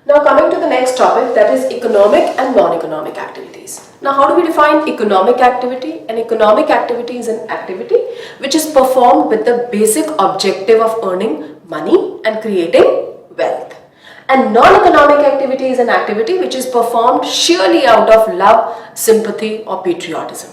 Now coming to the next topic, that is economic and non-economic activities. Now how do we define economic activity? An economic activity is an activity which is performed with the basic objective of earning money and creating wealth. And non-economic activity is an activity which is performed sheerly out of love, sympathy or patriotism.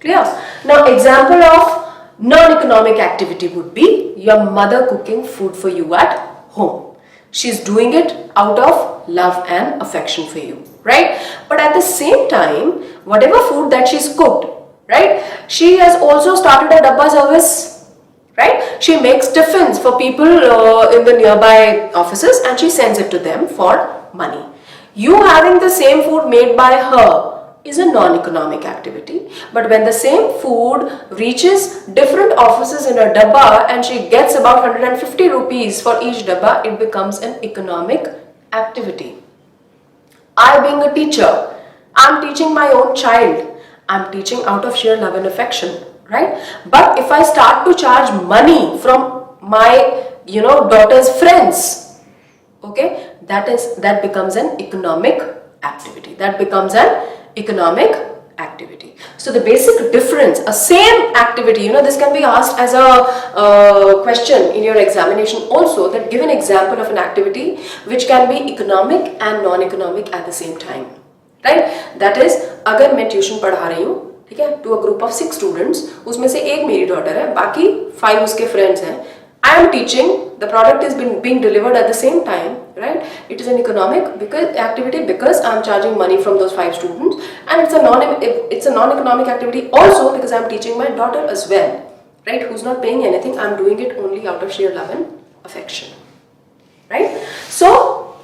Clear? Now example of non-economic activity would be your mother cooking food for you at home. She's doing it out of love and affection for you, right? But at the same time, whatever food that she's cooked, right? She has also started a dabba service, right? She makes tiffins for people in the nearby offices and she sends it to them for money. You having the same food made by her is a non-economic activity, but when the same food reaches different offices in a dabba and she gets about 150 rupees for each dabba, it becomes an economic activity. I being a teacher, I'm teaching my own child, I'm teaching out of sheer love and affection, right? But if I start to charge money from my daughter's friends, okay, that becomes an economic activity. That becomes an economic activity. So the basic difference, a same activity, this can be asked as a question in your examination also, that give an example of an activity which can be economic and non-economic at the same time, right? That is, अगर मैं tuition पढ़ा रही हूँ, ठीक है, to a group of 6 students, उसमें से एक मेरी daughter है, बाकी 5 उसके friends हैं, I am teaching, the product is being delivered at the same time, right? It is an economic activity because I am charging money from those 5 students, and it's a non-economic activity also because I am teaching my daughter as well, right? Who's not paying anything, I am doing it only out of sheer love and affection, right? So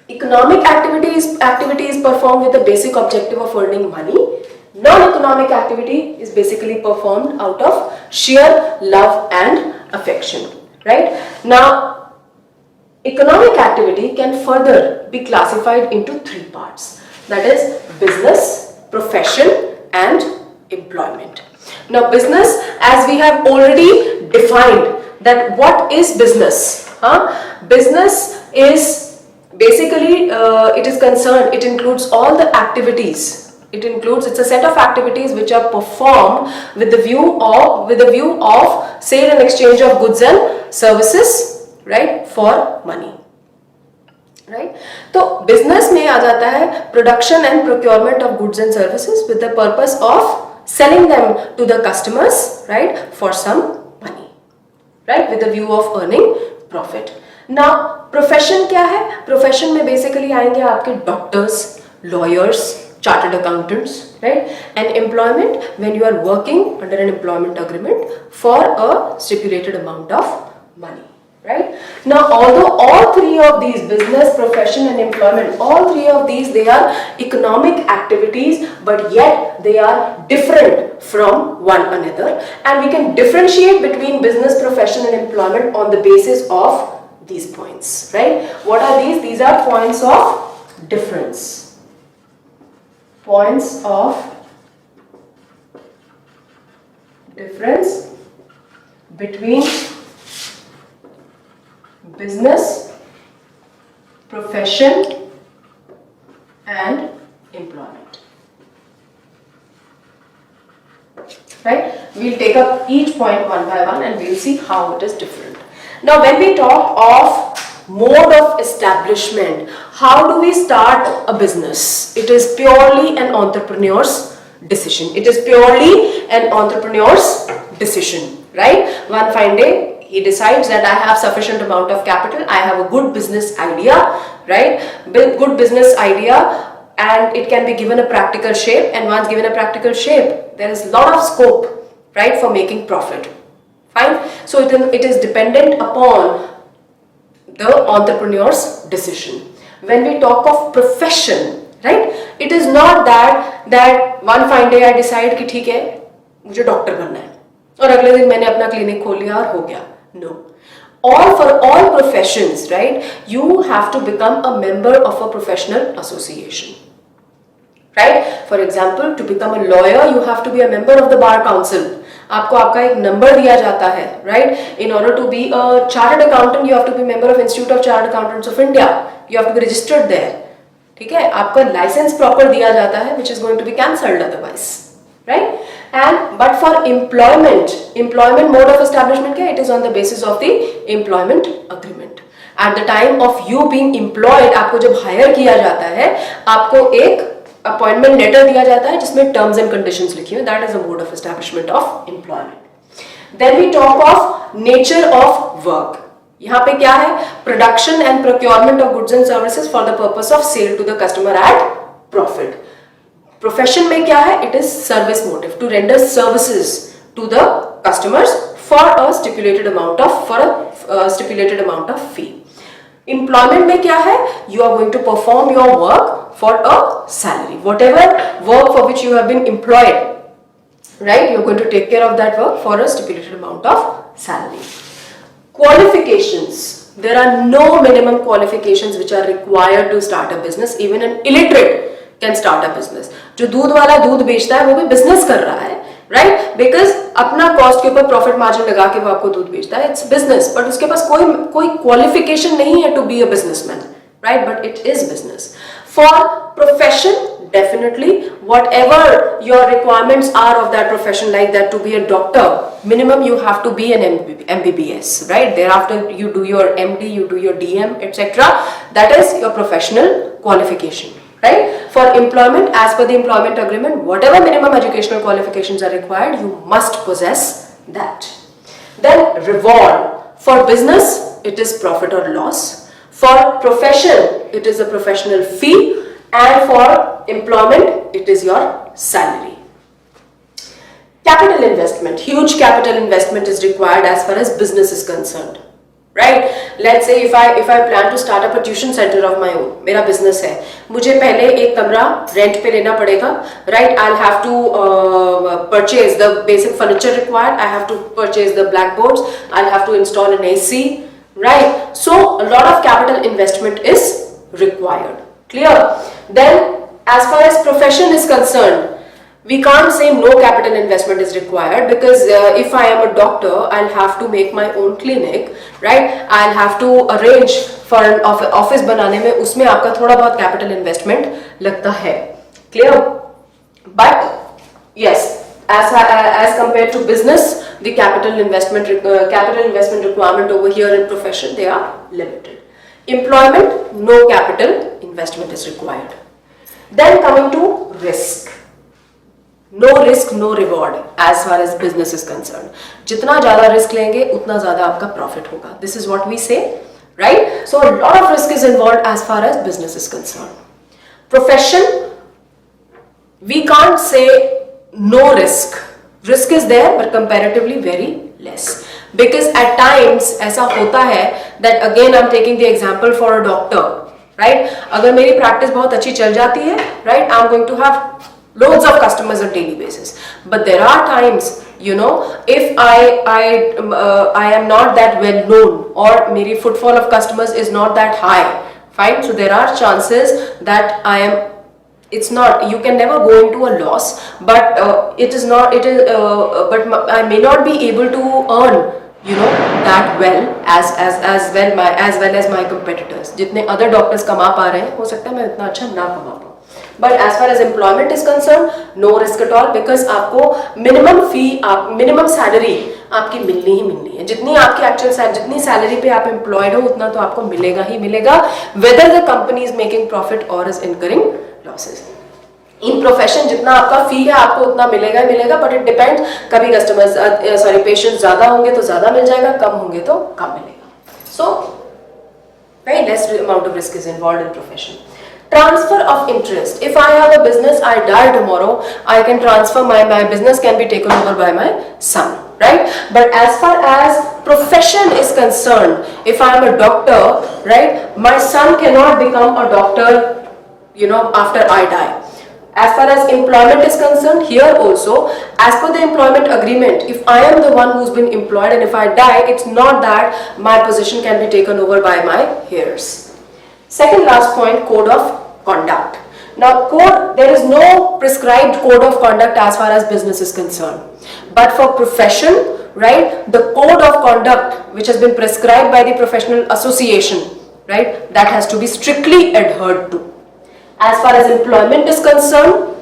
economic activity is performed with the basic objective of earning money. Non-economic activity is basically performed out of sheer love and affection, right? Now, economic activity can further be classified into 3 parts. That is business, profession and employment. Now, business, as we have already defined that what is business? Business is basically, it includes all the activities. It's a set of activities which are performed with the view of sale and exchange of goods and services, right, for money, right? So business में आ जाता है production and procurement of goods and services with the purpose of selling them to the customers, right, for some money, right, with the view of earning profit. Now profession क्या है? Profession में basically आएंगे आपके doctors, lawyers, chartered accountants, right? And employment, when you are working under an employment agreement for a stipulated amount of money, right? Now, although all 3 of these, business, profession and employment, all 3 of these, they are economic activities, but yet they are different from one another, and we can differentiate between business, profession and employment on the basis of these points, right? What are these? These are points of difference. Points of difference between business, profession and employment, right? We'll take up each point one by one and we'll see how it is different. Now when we talk of mode of establishment, how do we start a business? It is purely an entrepreneur's decision. It is purely an entrepreneur's decision, right? One fine day, he decides that I have sufficient amount of capital, I have a good business idea, right? Good business idea, and it can be given a practical shape, and once given a practical shape, there is a lot of scope, right, for making profit. Fine? So it is dependent upon the entrepreneur's decision. When we talk of profession, right, it is not that one fine day I decide कि ठीक है मुझे doctor बनना है और अगले दिन मैंने अपना क्लिनिक खोल लिया और हो गया. No. For all professions, right, you have to become a member of a professional association, right? For example, to become a lawyer, you have to be a member of the bar council. आपको आपका एक number दिया जाता है, right? In order to be a chartered accountant you have to be member of Institute of Chartered Accountants of India, you have to be registered there, ठीक है? आपका licence proper दिया जाता है which is going to be cancelled otherwise, right? And but for employment mode of establishment क्या? It is on the basis of the employment agreement. At the time of you being employed, आपको जब higher किया जाता है, आपको एक appointment letter दिया जाता है जिसमें टर्म्स एंड कंडीशंस लिखी हुई, that is a mode of establishment of employment. Then we talk of nature of work. यहाँ पे क्या है? Production and procurement of goods and services for the purpose of sale to the customer at profit. Profession में क्या है? It is service motive, to render services to the customers for a stipulated amount of fee. Employment में क्या है? You are going to perform your work for a salary, whatever work for which you have been employed, right? You're going to take care of that work for a stipulated amount of salary. Qualifications. There are no minimum qualifications which are required to start a business. Even an illiterate can start a business. जो दूध वाला दूध बेचता है वो भी business कर रहा है, right? Because अपना cost के ऊपर profit margin लगा के वो आपको दूध बेचता है, it's business. But उसके पास कोई qualification नहीं है to be a businessman, right? But it is business. For profession, definitely, whatever your requirements are of that profession, like that to be a doctor, minimum you have to be an MBBS, right? Thereafter you do your MD, you do your DM, etc. That is your professional qualification, right? For employment, as per the employment agreement, whatever minimum educational qualifications are required, you must possess that. Then reward. For business, it is profit or loss. For profession, it is a professional fee, and for employment, it is your salary. Capital investment. Huge capital investment is required as far as business is concerned, right? Let's say if I plan to start up a tuition center of my own, मेरा business है, मुझे पहले एक कमरा rent पे लेना पड़ेगा, right? I'll have to purchase the basic furniture required. I have to purchase the blackboards. I'll have to install an AC. Right? So a lot of capital investment is required. Clear? Then as far as profession is concerned, we can't say no capital investment is required, because if I am a doctor, I'll have to make my own clinic, right? I'll have to arrange for an office बनाने में उसमें आपका थोड़ा बहुत capital investment लगता है. Clear? But yes, as compared to business, the capital investment requirement over here in profession, they are limited. Employment, no capital investment is required. Then coming to risk. No risk, no reward as far as business is concerned. जितना ज़्यादा risk लेंगे उतना ज़्यादा आपका profit होगा. This is what we say, right? So a lot of risk is involved as far as business is concerned. Profession, we can't say no risk. Risk is there, but comparatively very less. Because at times ऐसा होता है that again I'm taking the example for a doctor, right? अगर मेरी practice बहुत अच्छी चल जाती है, right? I'm going to have loads of customers on daily basis. But there are times, you know, if I am not that well known, or मेरी footfall of customers is not that high, fine? So there are chances that it's not, you can never go into a loss, but but I may not be able to earn, you know, that well as well as my competitors. जितने other doctors कमा पा रहे हैं, हो सकता है मैं इतना अच्छा ना कमा पाऊँ. But as far as employment is concerned, no risk at all, because आपको minimum salary आपकी मिलनी ही मिलनी है. जितनी आपकी actual जितनी salary पे आप employed हो उतना तो आपको मिलेगा ही मिलेगा, whether the company is making profit or is incurring losses. In profession जितना आपका fee है आपको उतना मिलेगा ही मिलेगा, but it depends. कभी customers patients ज़्यादा होंगे तो ज़्यादा मिल जाएगा, कम होंगे तो कम मिलेगा. So very less amount of risk is involved in profession. Transfer of interest. If I have a business, I die tomorrow, I can transfer my business can be taken over by my son, right? But as far as profession is concerned, if I am a doctor, right, my son cannot become a doctor, you know, after I die. As far as employment is concerned, here also, as per the employment agreement, if I am the one who's been employed and if I die, it's not that my position can be taken over by my heirs. Second last point, code of conduct. Now there is no prescribed code of conduct as far as business is concerned. But for profession, right, the code of conduct which has been prescribed by the professional association, right, that has to be strictly adhered to. As far as employment is concerned,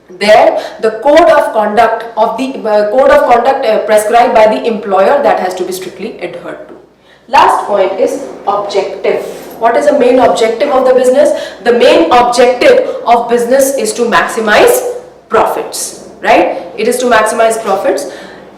there the code of conduct prescribed by the employer, that has to be strictly adhered to. Last point is objective. What is the main objective of the business? The main objective of business is to maximize profits, right? It is to maximize profits.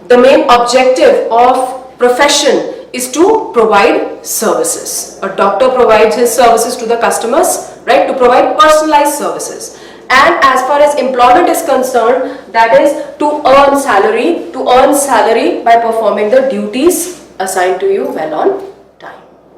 The main objective of profession is to provide services. A doctor provides his services to the customers, right, to provide personalized services. And as far as employment is concerned, that is to earn salary by performing the duties assigned to you well on